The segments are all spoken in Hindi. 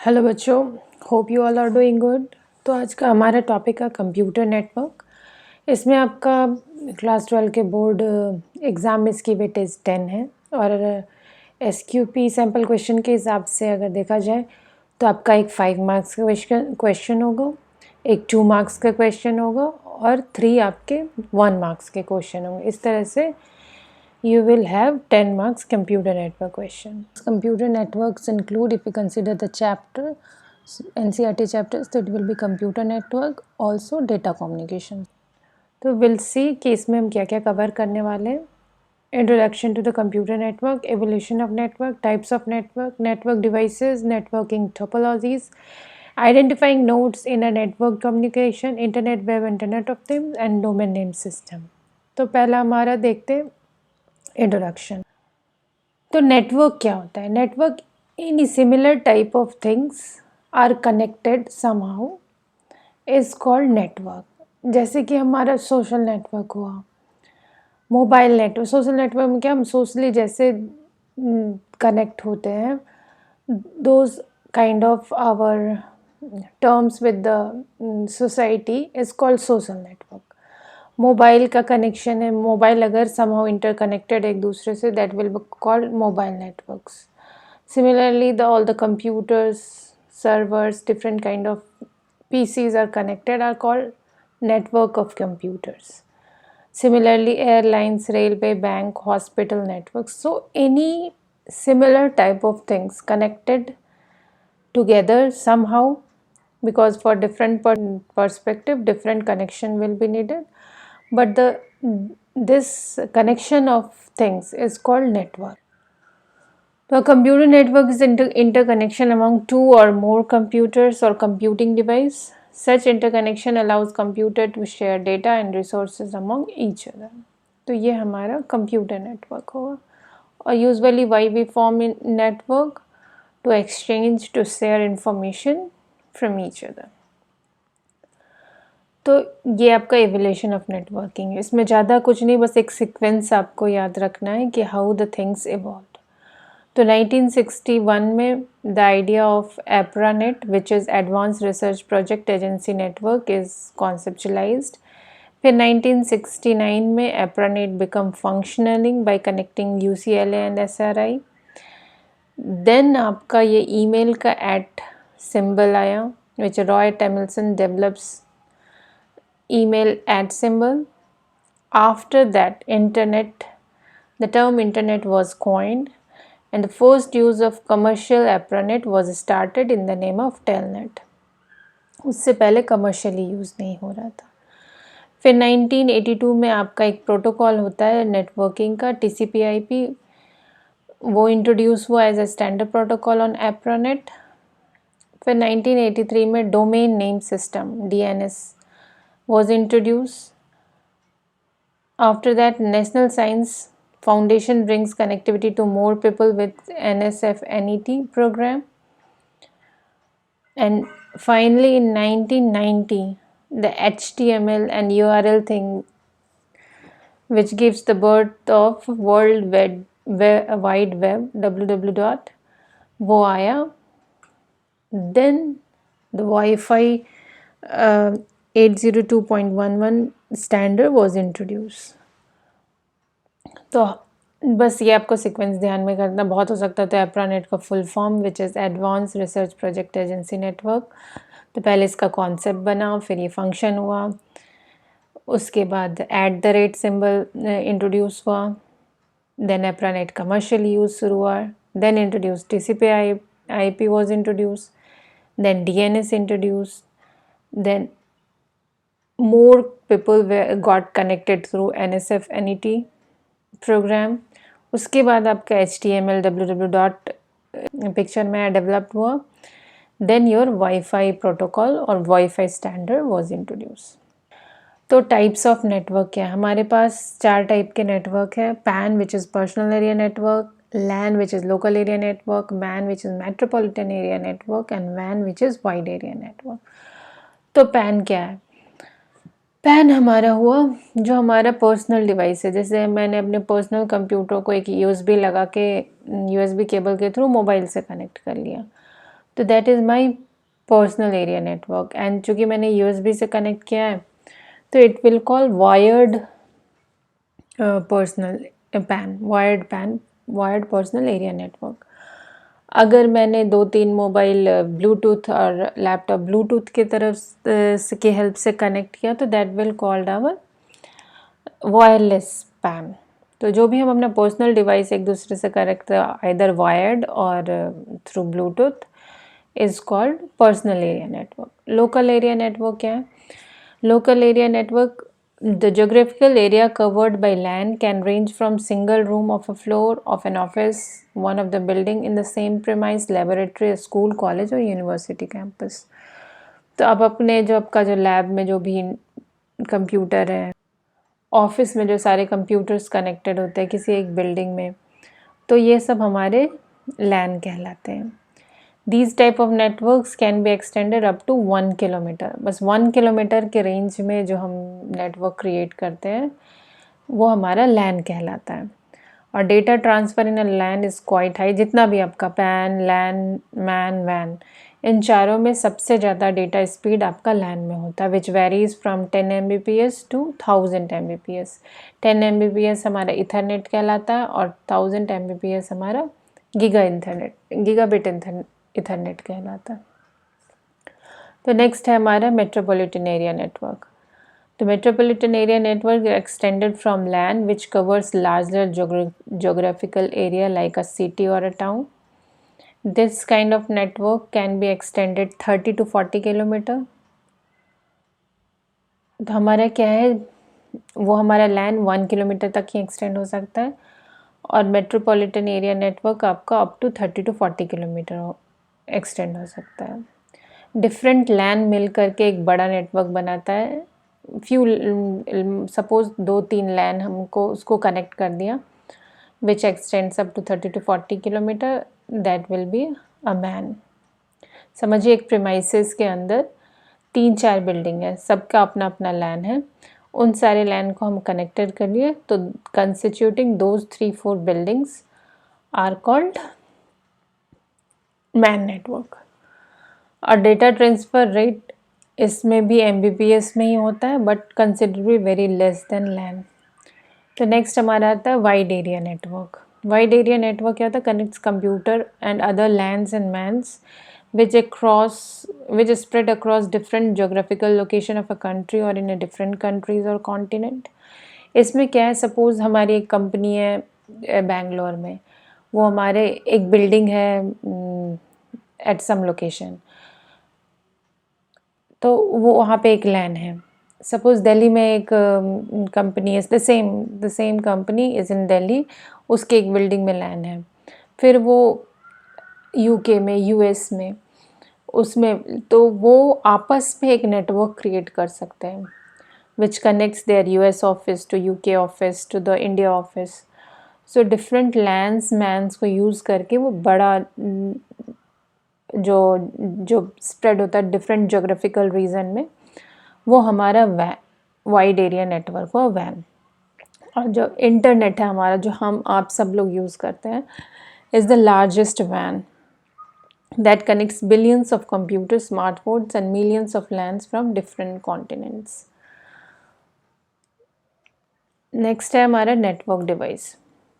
हेलो बच्चों, hope you all are doing good. तो आज का हमारा टॉपिक है कंप्यूटर नेटवर्क। इसमें आपका क्लास 12 के बोर्ड एग्ज़ाम में इसकी वेटेज 10 है और SQP सैम्पल क्वेश्चन के हिसाब से अगर देखा जाए तो आपका एक 5 मार्क्स का क्वेश्चन होगा, एक 2 मार्क्स का क्वेश्चन होगा और 3 आपके 1 मार्क्स के क्वेश्चन होंगे। इस तरह से you will have 10 marks computer network question. Computer networks include, if you consider the chapter NCERT chapters, that will be computer network, also data communication. तो we'll see कि इसमें हम क्या क्या कवर करने वाले हैं। Introduction to the computer network, evolution of network, types of network, network devices, networking topologies, identifying nodes in a network communication, internet web, internet of things, and domain name system. तो पहला हमारा देखते हैं इंट्रोडक्शन। तो नेटवर्क क्या होता है? Network any similar type of things are connected somehow is called network. जैसे कि हमारा सोशल नेटवर्क हुआ, मोबाइल नेटवर्क। सोशल नेटवर्क में क्या हम सोशली जैसे कनेक्ट होते हैं, those kind of our terms with the society is called social network. Mobile का कनेक्शन है, मोबाइल अगर समहाउ इंटरकनेक्टेड एक दूसरे से, that will be called mobile networks. Similarly all the computers, servers, different kind of PCs are connected, are called network of computers. Similarly, airlines, railway, bank, hospital networks. So any similar type of things connected together somehow, because for different perspective different connection will be needed, but this connection of things is called network. So a computer network is interconnection among two or more computers or computing device. Such interconnection allows computer to share data and resources among each other. तो ये हमारा कंप्यूटर नेटवर्क होगा। और usually why we form in network to exchange, to share information from each other. तो ये आपका एवोल्यूशन ऑफ नेटवर्किंग है। इसमें ज़्यादा कुछ नहीं, बस एक सीक्वेंस आपको याद रखना है कि हाउ द थिंग्स इवॉल्व। तो 1961 में the idea of ARPANET, which is advance research project agency network, is conceptualized. फिर 1969 में ARPANET become functioning by connecting UCLA एंड SRI। देन आपका ये ईमेल का @ सिंबल आया, which Roy Tomlinson develops email @ symbol. After that, internet, the term internet was coined and the first use of commercial APRANET was started in the name of Telnet. उससे पहले कमर्शियली यूज़ नहीं हो रहा था। फिर 1982 में आपका एक प्रोटोकॉल होता है नेटवर्किंग का, TCP/IP, वो इंट्रोड्यूस हुआ as a standard protocol on APRANET। फिर 1983 में domain name system DNS was introduced. After that, National Science Foundation brings connectivity to more people with NSF/NET program. And finally, in 1990, the HTML and URL thing, which gives the birth of World Wide Web, www. वो आया. Then the Wi-Fi 802.11 standard was introduce. तो बस ये आपको सीक्वेंस ध्यान में करना बहुत हो सकता है। तो एप्रानेट का full form, which is advance research project agency network. तो पहले इसका कॉन्सेप्ट बना, फिर ये फंक्शन हुआ, उसके बाद @ सिंबल इंट्रोड्यूस हुआ, देन एप्रानेट कमर्शियल यूज़ शुरू हुआ, then introduce TCP/IP was introduce, then DNS introduce, then more people got connected through NSF/NET program. उसके बाद आपका HTML www. पिक्चर में डेवलप हुआ। देन योर वाईफाई प्रोटोकॉल और वाईफाई स्टैंडर्ड वॉज इंट्रोड्यूस। तो टाइप्स ऑफ नेटवर्क क्या है? हमारे पास 4 टाइप के नेटवर्क है। PAN, which is personal area network, LAN, which is local area network, MAN, which is metropolitan area network, and WAN, which is wide area network. तो PAN क्या है? पैन हमारा हुआ जो हमारा पर्सनल डिवाइस है। जैसे मैंने अपने पर्सनल कंप्यूटर को एक USB लगा के USB केबल के थ्रू मोबाइल से कनेक्ट कर लिया, तो that is my personal area network. And चूँकि मैंने यूएसबी से कनेक्ट किया है तो it will call wired personal PAN, wired personal area network. अगर मैंने 2-3 मोबाइल ब्लूटूथ और लैपटॉप ब्लूटूथ की तरफ से की हेल्प से कनेक्ट किया तो that will called our wireless PAN. तो जो भी हम अपना पर्सनल डिवाइस एक दूसरे से कनेक्ट आइदर वायर्ड और through Bluetooth is called personal area network. Local area network क्या है? Local area network, the geographical area covered by land can range from single room of a floor of an office, one of the building in the same premise, laboratory, a school, college or university campus। तो अब अपने जो आपका जो लैब में जो भी कंप्यूटर है, ऑफिस में जो सारे कंप्यूटर्स कनेक्टेड होते हैं किसी एक बिल्डिंग में, तो ये सब हमारे लैन कहलाते हैं। These type of networks can be extended up to 1 kilometre. बस 1 किलोमीटर के रेंज में जो हम नेटवर्क क्रिएट करते हैं वो हमारा लैन कहलाता है। और data transfer in a LAN is quite high. जितना भी आपका पैन, लैन, मैन, वैन, इन चारों में सबसे ज़्यादा डेटा स्पीड आपका लैन में होता है, which varies from 10 Mbps to 1000 Mbps। 10 Mbps हमारा इथरनेट कहलाता है और 1000 Mbps हमारा गीगाबिट इथरनेट कहलाता है। तो नेक्स्ट है हमारा मेट्रोपॉलिटन एरिया नेटवर्क। तो metropolitan area network extended from LAN which covers larger geographical area like a city or a town। This kind of network can be extended 30 to 40 kilometre. तो हमारा क्या है, वो हमारा लैन 1 किलोमीटर तक ही एक्सटेंड हो सकता है और मेट्रोपॉलिटन एरिया नेटवर्क आपका up to 30 to 40 kilometre extend हो सकता है। डिफरेंट लैन मिल करके एक बड़ा नेटवर्क बनाता है। सपोज 2-3 लैन हमको उसको कनेक्ट कर दिया which extends up to 30 to 40 kilometre, that will be a MAN. समझिए एक प्रीमाइसेस के अंदर 3-4 बिल्डिंग है, सबका अपना अपना लैन है, उन सारे लैन को हम कनेक्टेड कर लिए तो constituting those 3-4 buildings are called MAN network. और डेटा ट्रांसफ़र रेट इसमें भी Mbps में ही होता है but considerably very less than LAN. तो नेक्स्ट हमारा आता है wide area network. Wide area network क्या होता है? Connects computer and other LANs and MANs which is spread across different geographical location of a country or in a different countries or continent। इसमें क्या है, सपोज़ हमारी एक कंपनी है बैंगलोर में, वो हमारे एक बिल्डिंग है एट सम लोकेशन, तो वो वहाँ पे एक लैन है। सपोज़ दिल्ली में एक कंपनी है, the same company is in Delhi, उसके एक बिल्डिंग में लैन है। फिर वो यूके में, यूएस में, उसमें तो वो आपस में एक नेटवर्क क्रिएट कर सकते हैं which connects there US office to UK office to the India office. So different LANs MANs को यूज़ करके वो बड़ा जो स्प्रेड होता है डिफरेंट जोग्राफिकल रीजन में, वो हमारा वाइड एरिया नेटवर्क हुआ, वैन। और जो इंटरनेट है हमारा, जो हम आप सब लोग यूज़ करते हैं, इज़ द लार्जेस्ट वैन that connects billions of computers, smartphones and millions of LANs from different continents। Next है हमारा नेटवर्क डिवाइस।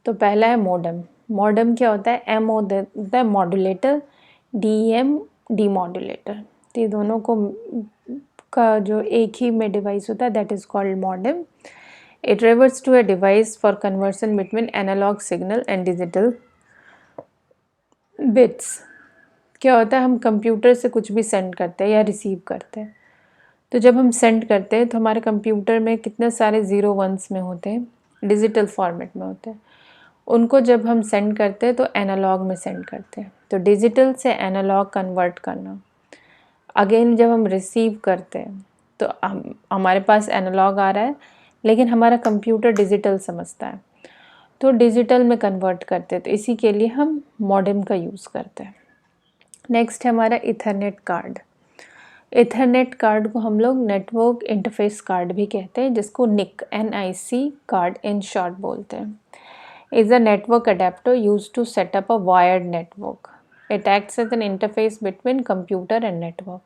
तो पहला है मॉडेम। मॉडेम क्या होता है? एम होता है मॉड्यूलेटर, DEM डीमॉड्यूलेटर। तो ये दोनों को का जो एक ही में डिवाइस होता है that is called modem. It refers to a device for conversion between analogue signal and digital bits. क्या होता है, हम कंप्यूटर से कुछ भी सेंड करते हैं या रिसीव करते हैं, तो जब हम सेंड करते हैं तो हमारे कंप्यूटर में कितने सारे 0 1s में होते हैं, डिजिटल फॉर्मेट में होते हैं। उनको जब हम सेंड करते हैं तो एनालॉग में सेंड करते हैं। तो डिजिटल से एनालॉग कन्वर्ट करना। अगेन जब हम रिसीव करते हैं तो हमारे पास एनालॉग आ रहा है लेकिन हमारा कंप्यूटर डिजिटल समझता है, तो डिजिटल में कन्वर्ट करते हैं। तो इसी के लिए हम मॉडेम का यूज़ करते हैं। नेक्स्ट है हमारा इथरनेट कार्ड। इथरनेट कार्ड को हम लोग नेटवर्क इंटरफेस कार्ड भी कहते हैं, जिसको NIC कार्ड इन शॉर्ट बोलते हैं। Is a network adapter use to set up a wired network. It acts as an interface between computer and network.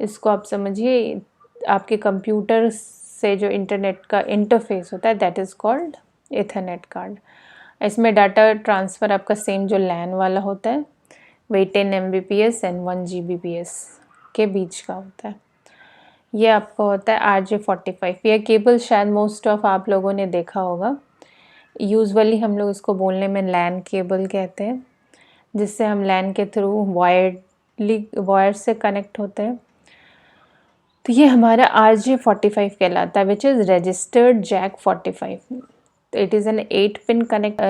इसको आप समझिए, आपके कंप्यूटर से जो इंटरनेट का इंटरफेस होता है that is called Ethernet card. इसमें डाटा ट्रांसफ़र आपका सेम जो लैन वाला होता है वही 10 Mbps एंड 1 Gbps के बीच का होता है। ये आपका होता है RJ45। यह केबल शायद मोस्ट ऑफ आप लोगों ने देखा होगा। यूजुअली हम लोग इसको बोलने में लैन केबल कहते हैं, जिससे हम लैन के थ्रू वायर से कनेक्ट होते हैं। तो ये हमारा RJ45 कहलाता है, which is registered jack 45। It is an 8-pin connect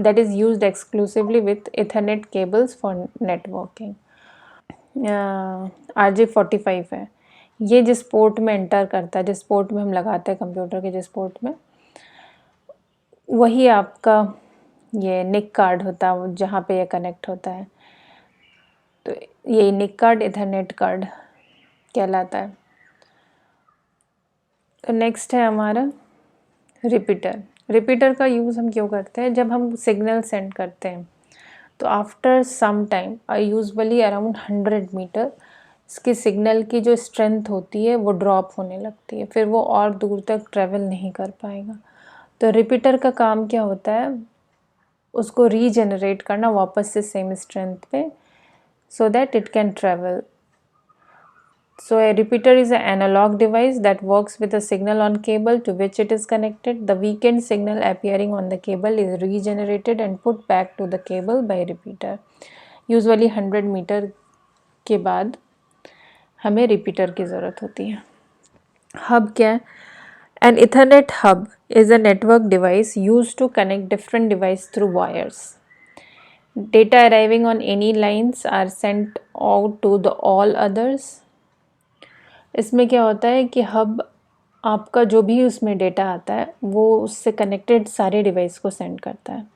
that is used exclusively with Ethernet cables for networking. RJ45 है, ये जिस पोर्ट में एंटर करता है, जिस पोर्ट में हम लगाते हैं कंप्यूटर के जिस पोर्ट में, वही आपका ये निक कार्ड होता है जहाँ पे ये कनेक्ट होता है। तो ये निक कार्ड इथरनेट कार्ड कहलाता है। तो नेक्स्ट है हमारा रिपीटर। रिपीटर का यूज़ हम क्यों करते हैं? जब हम सिग्नल सेंड करते हैं तो after some time usually around 100 metre इसकी सिग्नल की जो स्ट्रेंथ होती है वो ड्रॉप होने लगती है, फिर वो और दूर तक ट्रैवल नहीं कर पाएगा। तो रिपीटर का काम क्या होता है? उसको रीजनरेट करना वापस से सेम स्ट्रेंथ पे, so that it can travel. So a repeater is an analog device that works with a signal on cable to which it is connected. The weakened signal appearing on the cable is regenerated and put back to the cable by repeater. Usually 100 metre के बाद हमें रिपीटर की ज़रूरत होती है। हब क्या है? An Ethernet hub is a network device used to connect different devices through wires. Data arriving on any lines are sent out to the all others. इसमें क्या होता है कि हब आपका जो भी उसमें डेटा आता है वो उससे कनेक्टेड सारे डिवाइस को सेंड करता है।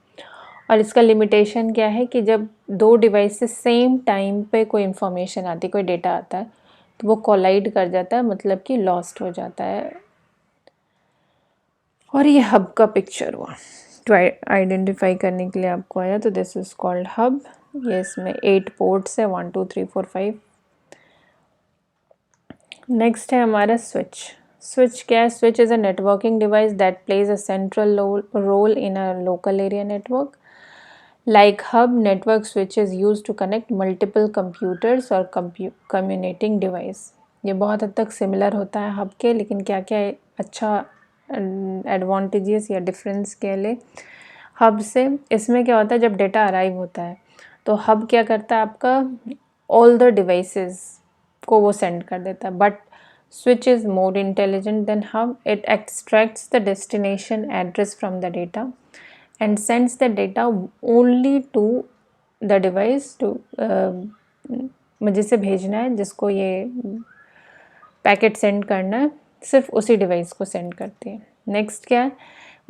और इसका लिमिटेशन क्या है कि जब दो डिवाइस से सेम टाइम पे कोई इन्फॉर्मेशन आती है, कोई डेटा आता है, तो वो कोलाइड कर जाता है, मतलब कि लॉस्ट हो जाता है। और ये हब का पिक्चर हुआ तो आइडेंटिफाई करने के लिए आपको आया, तो दिस इज़ कॉल्ड हब। ये इसमें 8 पोर्ट्स है, 1 2 3 4 5। नेक्स्ट है हमारा स्विच। स्विच क्या है? Switch is a networking device that plays a central role in a local area network. Like hub, network switch is use to connect multiple computers और कम्युनिकेटिंग डिवाइस। ये बहुत हद तक सिमिलर होता है हब के, लेकिन क्या क्या अच्छा एडवांटेजेस या डिफरेंस के लिए हब से, इसमें क्या होता है जब डेटा अराइव होता है तो हब क्या करता है, आपका ऑल द डिवाइसेस को वो सेंड कर देता है। But switch is more intelligent than hub. It extracts the destination address from the data and sends the data only to the device to जिसे भेजना है, जिसको ये पैकेट सेंड करना है, सिर्फ उसी डिवाइस को सेंड करती है। नेक्स्ट क्या है?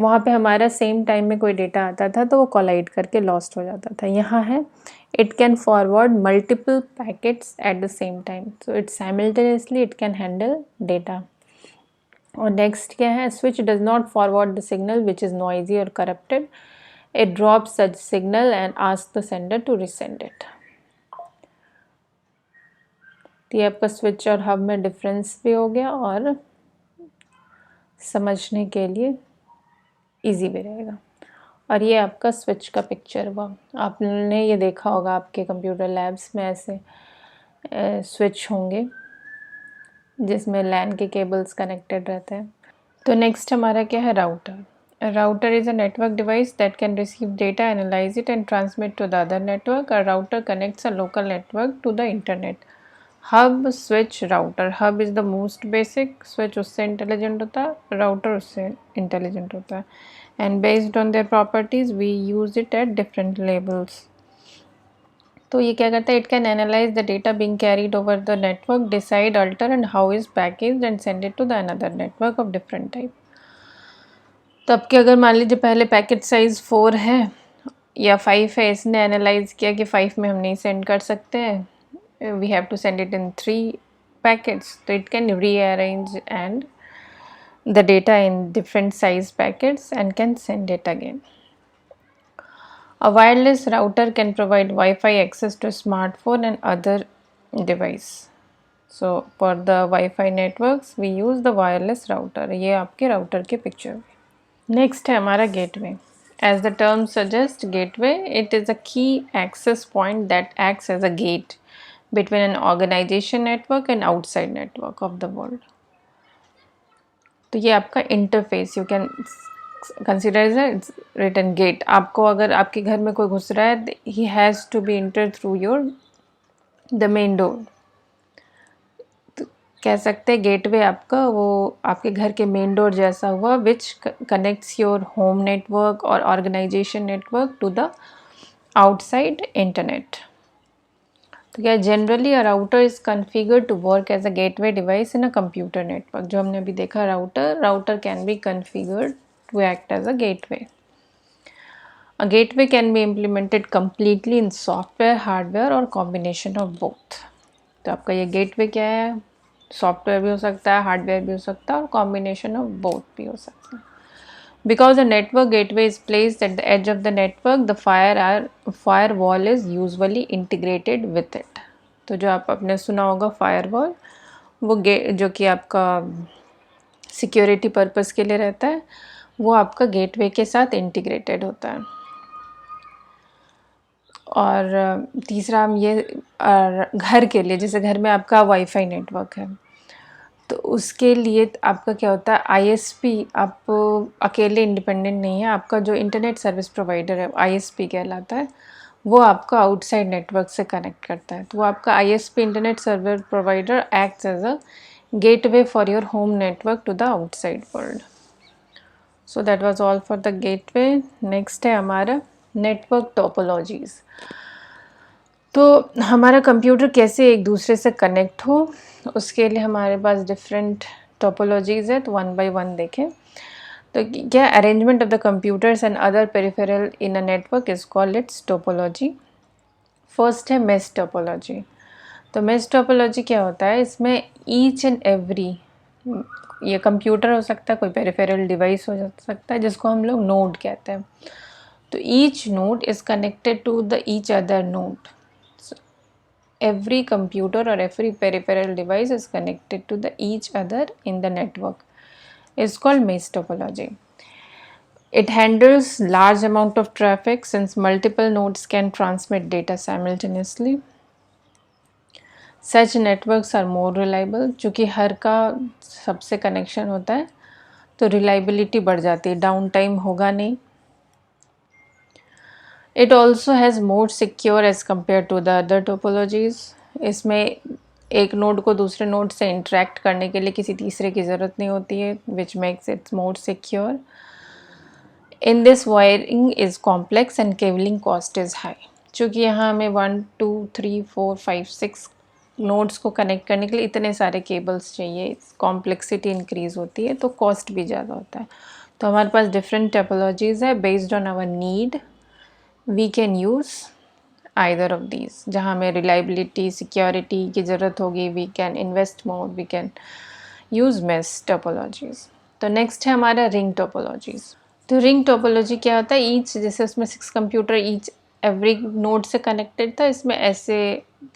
वहाँ पे हमारा सेम टाइम में कोई डेटा आता था तो वो कोलाइड करके लॉस्ट हो जाता था। यहाँ है it can forward multiple packets at the same time, so it simultaneously it can handle data. और next क्या है? Switch does not forward the signal which is noisy or corrupted. It drops such signal and asks the sender to resend it. तो ये आपका स्विच और हब में डिफरेंस भी हो गया और समझने के लिए इजी भी रहेगा। और ये आपका स्विच का पिक्चर हुआ। आपने ये देखा होगा आपके कंप्यूटर लैब्स में ऐसे स्विच होंगे जिसमें लैन के केबल्स कनेक्टेड रहते हैं। तो नेक्स्ट हमारा क्या है? Router. Router is a network device that can receive data, analyse it and transmit to the other network. A router connects a local network to the internet. Hub, switch, router. Hub is the most basic, switch उससे इंटेलिजेंट होता है, राउटर उससे इंटेलिजेंट होता है। And based on their properties we use it at different levels. तो ये क्या करता है? It can analyse the data being carried over the network, decide, alter and how is packaged and send it to the another network of different type. तब कि अगर मान लीजिए पहले पैकेट साइज़ 4 है या 5 है, इसने एनालाइज किया कि 5 में हम नहीं सेंड कर सकते हैं, we have to send it in 3 packets, so it can rearrange and the data in different size packets and can send it again. A wireless router can provide Wi-Fi access to smartphone and other device. So for the Wi-Fi networks we use the wireless router. ये आपके router के picture में. Next है हमारा gateway. As the term suggests, gateway, it is a key access point that acts as a gate between an organization network and outside network of the world. तो ये आपका interface, you can consider as a written gate. आपको अगर आपके घर में कोई घुस रहा है, he has to be enter through your the main door. कह सकते हैं गेटवे आपका वो आपके घर के मेन डोर जैसा हुआ, which connects your home network और organization network to the outside internet. तो क्या generally a router is configured to work as a gateway device in a computer network. जो हमने अभी देखा router can be configured to act as a gateway. A gateway can be implemented completely in software, hardware or combination of both. तो आपका ये गेटवे क्या है, सॉफ्टवेयर भी हो सकता है, हार्डवेयर भी हो सकता है और कॉम्बिनेशन ऑफ बोथ भी हो सकता है. Because a network gateway is placed at the edge of the network, the firewall is usually integrated with it. तो जो आपने सुना होगा firewall, वो जो कि आपका सिक्योरिटी पर्पस के लिए रहता है, वो आपका गेटवे के साथ इंटीग्रेटेड होता है. और तीसरा हम ये घर के लिए, जैसे घर में आपका वाईफाई नेटवर्क है, तो उसके लिए आपका क्या होता है, आईएसपी. आप अकेले इंडिपेंडेंट नहीं है, आपका जो इंटरनेट सर्विस प्रोवाइडर है आईएसपी कहलाता है, वो आपका आउटसाइड नेटवर्क से कनेक्ट करता है. तो वो आपका ISP internet service provider acts as a gateway for your home network to the outside world. So that was all for the gateway. Next है हमारा नेटवर्क टोपोलॉजीज़. तो हमारा कंप्यूटर कैसे एक दूसरे से कनेक्ट हो, उसके लिए हमारे पास डिफरेंट टोपोलॉजीज़ है. तो वन बाय वन देखें. तो क्या arrangement of the computers and other peripheral in a network is called its topology. First है मेश टोपोलॉजी. तो मेश टोपोलॉजी क्या होता है, इसमें ईच एंड एवरी, ये कंप्यूटर हो सकता है, कोई पेरिफेरल डिवाइस हो सकता है जिसको हम लोग नोड कहते हैं. तो each node is connected to the each other node. Every computer or every peripheral device is connected to the each other in the network. It's called mesh topology. It handles large amount of traffic since multiple nodes can transmit data simultaneously. Such networks are more reliable. चूँकि हर का सबसे कनेक्शन होता है तो रिलायबिलिटी बढ़ जाती है, डाउन टाइम होगा नहीं. It also has more secure as compared to the other topologies. इसमें एक नोड को दूसरे नोड से इंटरेक्ट करने के लिए किसी तीसरे की ज़रूरत नहीं होती है, which makes it more secure. In this wiring is complex and cabling cost is high. चूँकि यहाँ हमें 1 2 3 4 5 6 नोड्स को कनेक्ट करने के लिए इतने सारे केबल्स चाहिए, कॉम्प्लेक्सिटी इंक्रीज़ होती है, तो कॉस्ट भी ज़्यादा होता है. तो हमारे पास डिफरेंट टोपोलॉजीज़ है based on our need. We can use either of these. जहाँ हमें reliability, security की ज़रूरत होगी, we can invest more, we can use mesh topologies. तो next है हमारा ring topologies. तो ring topology क्या होता है, each, जैसे उसमें 6 कंप्यूटर each every node से connected था, इसमें ऐसे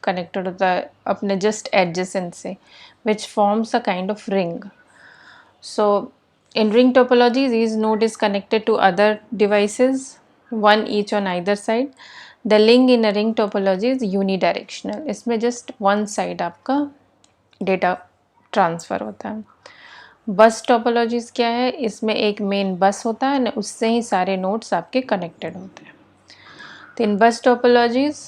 connected होता है अपने just adjacent से, which forms a kind of ring. So in ring topologies, each node is connected to other devices, one each on either side. The link in a ring topology is unidirectional. इसमें just one side आपका data transfer होता है. बस टोपोलॉजीज़ क्या है, इसमें एक मेन बस होता है, उससे ही सारे नोड्स आपके कनेक्टेड होते हैं. तो इन बस topologies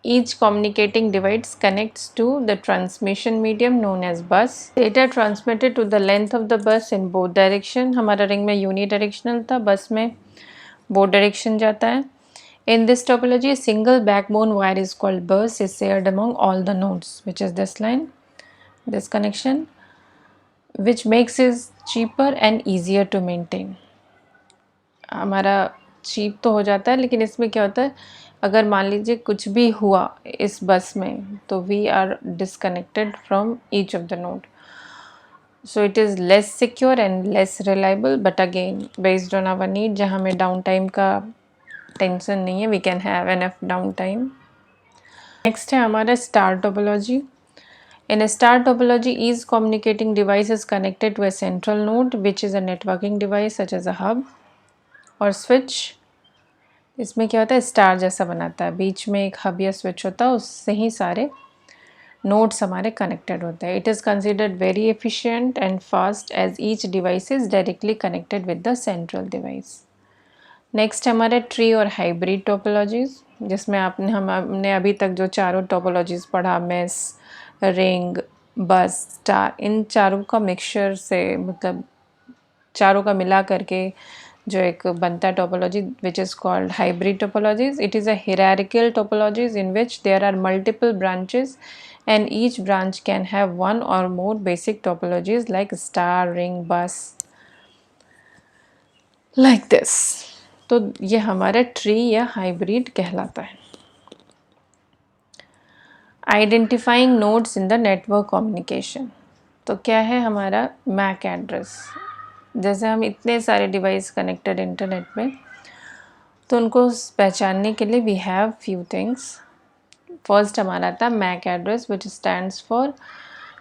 each communicating device connects to the transmission medium known as bus. Data transmitted to the length of the bus in both direction. हमारा रिंग में unidirectional था, बस में both direction जाता है. In this topology, a single backbone wire is called bus is shared among all the nodes, which is this line, this connection, which makes it cheaper and easier to maintain. हमारा चीप तो हो जाता है, लेकिन इसमें क्या होता है, अगर मान लीजिए कुछ भी हुआ इस बस में, तो we are disconnected from each of the node. So it is less secure and less reliable, but again based on our need, जहाँ हमें डाउन टाइम का टेंशन नहीं है, we can have enough down time. Next है हमारा star topology. In a star topology, each communicating device is connected to a central node, which is a networking device such as a hub or switch. इसमें क्या होता है, स्टार जैसा बनाता है, बीच में एक हब या स्विच होता है, उससे ही सारे नोड्स हमारे कनेक्टेड होते हैं। It is considered very efficient and fast as each device is directly connected with the central device. Next हमारे ट्री और हाइब्रिड टोपोलॉजीज, जिसमें हमने अभी तक जो चारों टोपोलॉजीज पढ़ा, मेस, रिंग, बस, स्टार, इन चारों का मिक्सचर से, मतलब चारों का मिला करके जो एक बनता है topology, which is called hybrid topologies. It is a hierarchical topologies in which there are multiple branches and each branch can have one or more basic topologies like star, ring, bus, like this. तो ये हमारा ट्री या हाइब्रिड कहलाता है। Identifying nodes in the network communication, तो क्या है हमारा मैक एड्रेस। जैसे हम इतने सारे डिवाइस कनेक्टेड इंटरनेट में, तो उनको पहचानने के लिए we have few things. First हमारा था MAC address which stands for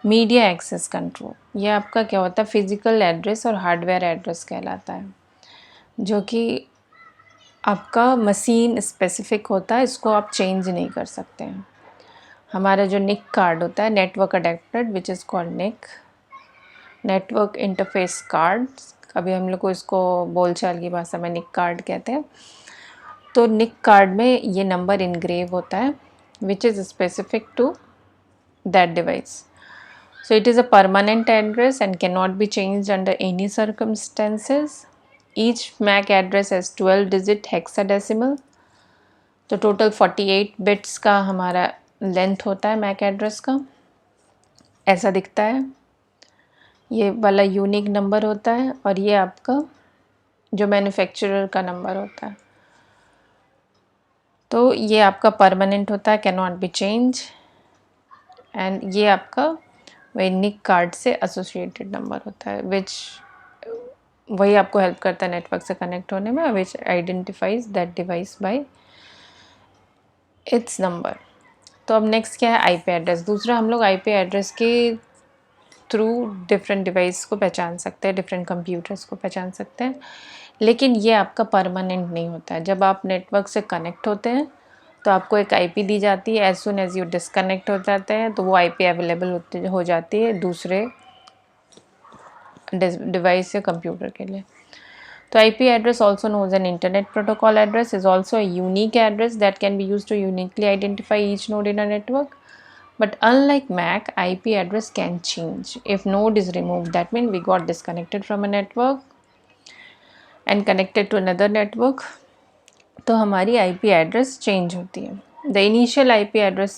media access control. ये आपका क्या होता है, फिजिकल एड्रेस और हार्डवेयर एड्रेस कहलाता है, जो कि आपका मशीन स्पेसिफिक होता है, इसको आप चेंज नहीं कर सकते हैं। हमारा जो निक कार्ड होता है, network adapter which is called NIC, network interface card, अभी हम लोग को इसको बोलचाल की भाषा में निक कार्ड कहते हैं। तो निक कार्ड में ये नंबर इनग्रेव होता है which is specific to that device. So it is a permanent address and cannot be changed under any circumstances. Each MAC address has 12 digit hexadecimal. तो टोटल 48 बिट्स का हमारा लेंथ होता है मैक एड्रेस का, ऐसा दिखता है। ये वाला यूनिक नंबर होता है और ये आपका जो मैन्युफैक्चरर का नंबर होता है। तो ये आपका परमानेंट होता है, can not be change, and ये आपका वही निक कार्ड से एसोसिएटेड नंबर होता है, विच वही आपको हेल्प करता है नेटवर्क से कनेक्ट होने में, which identifies that device by its number. तो अब नेक्स्ट क्या है, आईपी एड्रेस। दूसरा, हम लोग आईपी एड्रेस के थ्रू डिफरेंट डिवाइस को पहचान सकते हैं, डिफरेंट कंप्यूटर्स को पहचान सकते हैं, लेकिन ये आपका परमानेंट नहीं होता है। जब आप नेटवर्क से कनेक्ट होते हैं तो आपको एक आईपी दी जाती है, as soon as you disconnect हो जाते हैं तो वो आईपी अवेलेबल हो जाती है दूसरे डिवाइस या कंप्यूटर के लिए। तो IP address, also known as an internet protocol address, is also a unique address that can be used to uniquely identify each node in a network. But unlike MAC, IP address can change. If node is removed, that means we got disconnected from a network and connected to another network. तो हमारी IP address change होती है. The initial IP address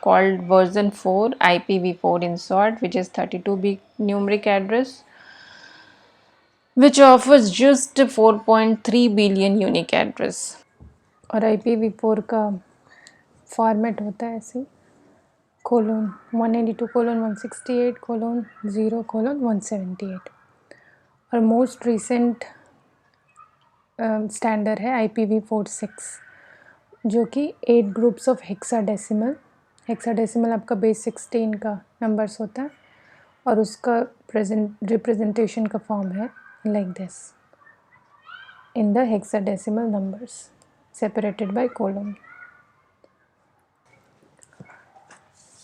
called version 4, IPv4 in short, which is 32-bit numeric address, which offers just 4.3 billion unique address. और IPv4 का फॉर्मेट होता है ऐसे: :192:168:0:178। और मोस्ट रिसेंट स्टैंडर्ड है IPv4-6, जो कि 8 ग्रुप्स ऑफ हेक्साडेसिमल आपका बेस 16 का नंबर्स होता है, और उसका रिप्रेजेंटेशन का फॉर्म है like this in the hexadecimal numbers separated by colon.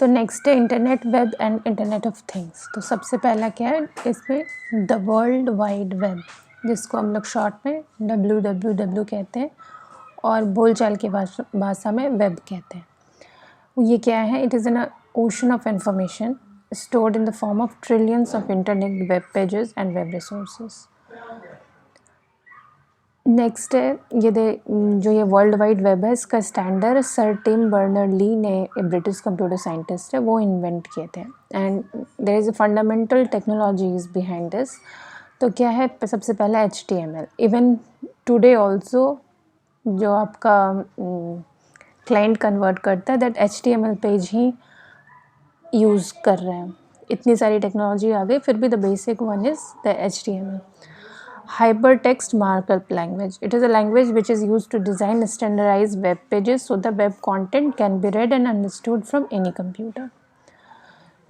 तो नेक्स्ट है internet web and internet of things. तो सबसे पहला क्या है इसमें, द वर्ल्ड वाइड वेब, जिसको हम लोग शॉर्ट में WWW कहते हैं और बोलचाल की भाषा में वेब कहते हैं। ये क्या है, it is an ocean of information stored in the form of trillions of internet web pages and web resources. Next है जो ये वर्ल्ड वाइड वेब है, इसका स्टैंडर्ड सर टिम बर्नर-ली ने, ब्रिटिश कंप्यूटर साइंटिस्ट है, वो इन्वेंट किए थे, and there is a fundamental technologies behind this. तो क्या है, सबसे पहला HTML। इवन टुडे ऑल्सो जो आपका क्लाइंट कन्वर्ट करता है, that HTML page he use कर रहे हैं। इतनी सारी टेक्नोलॉजी आ गई, फिर भी the basic one is the HTML। hypertext markup language. It is a language which is used to design standardized web pages so the web content can be read and understood from any computer.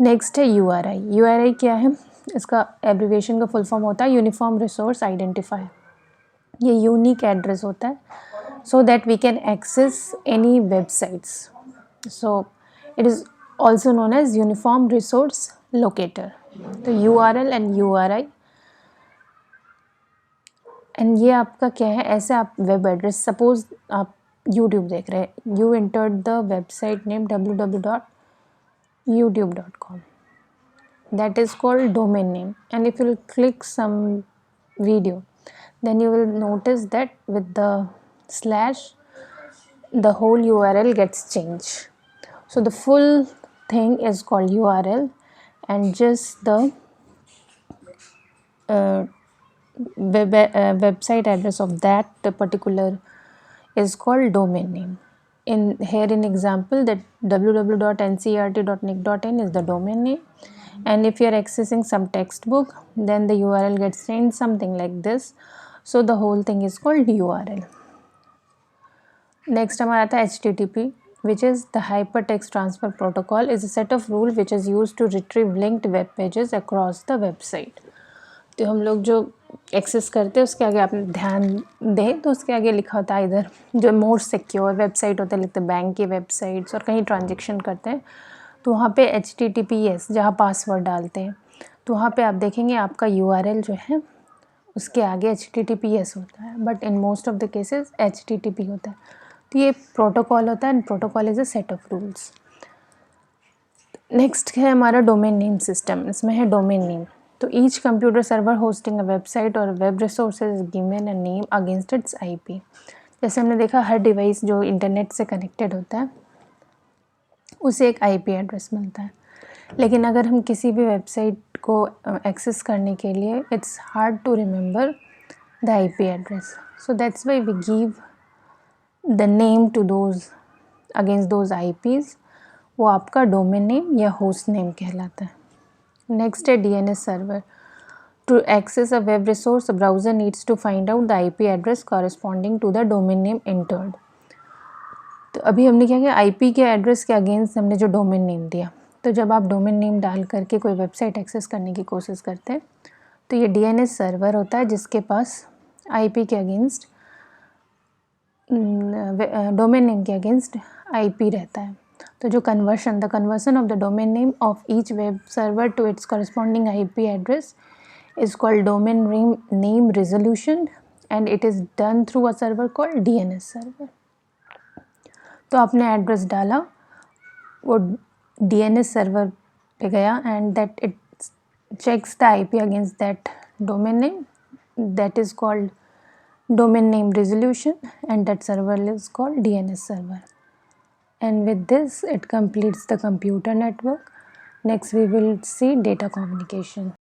Next है URI. URI क्या है? इसका एब्रीविएशन का फुल फॉर्म होता है यूनिफॉर्म रिसोर्स आइडेंटिफायर. ये यूनिक एड्रेस होता है so that we can access any websites. So it is also known as uniform resource locator. तो URL and URI एंड ये आपका क्या है, ऐसे आप वेब एड्रेस, सपोज आप यूट्यूब देख रहे हैं, you entered the website name www.youtube.com. that is called domain name, and if you click some video then you will notice that with the slash the whole URL gets changed. So the full thing is called URL and just the website address of that particular is called domain name. In example that www.ncert.nic.in is the domain name, and if you are accessing some textbook then the URL gets changed something like this, so the whole thing is called URL. Next हमारा आता है HTTP, which is the hypertext transfer protocol, is a set of rules which is used to retrieve linked web pages across the website. तो हम लोग जो एक्सेस करते हैं उसके आगे आपने ध्यान दें तो उसके आगे लिखा होता है इधर जो मोर सिक्योर वेबसाइट होता है, लिखते हैं बैंक की वेबसाइट्स और कहीं ट्रांजेक्शन करते हैं तो वहाँ पे HTTPS जहाँ पासवर्ड डालते हैं तो वहाँ पे आप देखेंगे आपका URL जो है उसके आगे HTTPS होता है, but in most of the cases HTTP होता है. तो ये प्रोटोकॉल होता है and protocol is a set of rules. Next है हमारा डोमेन नेम सिस्टम. इसमें है डोमेन नेम. तो each computer server hosting a website और web resources given a name against its IP. जैसे हमने देखा हर डिवाइस जो इंटरनेट से कनेक्टेड होता है उसे एक IP एड्रेस मिलता है, लेकिन अगर हम किसी भी वेबसाइट को एक्सेस करने के लिए it's hard to remember the IP address, so that's why we give the name to those against those IPs. वो आपका डोमेन नेम या होस्ट नेम कहलाता है. नेक्स्ट है DNS server. To access a web resource browser needs to find out the IP address corresponding to the domain name entered. तो अभी हमने क्या किया, IP के एड्रेस के अगेंस्ट हमने जो डोमेन नेम दिया. तो जब आप डोमेन नेम डाल करके कोई वेबसाइट एक्सेस करने की कोशिश करते हैं तो ये DNS सर्वर होता है जिसके पास IP के अगेंस्ट डोमेन नेम के अगेंस्ट IP रहता है. तो जो the conversion of the domain name of each web server to its corresponding IP address is called domain name resolution and it is done through a server called DNS server. तो आपने एड्रेस डाला, वो DNS सर्वर पे गया and that it checks the IP against that domain name, that is called domain name resolution, and that server is called DNS server. And with this it completes the computer network. Next we will see data communication.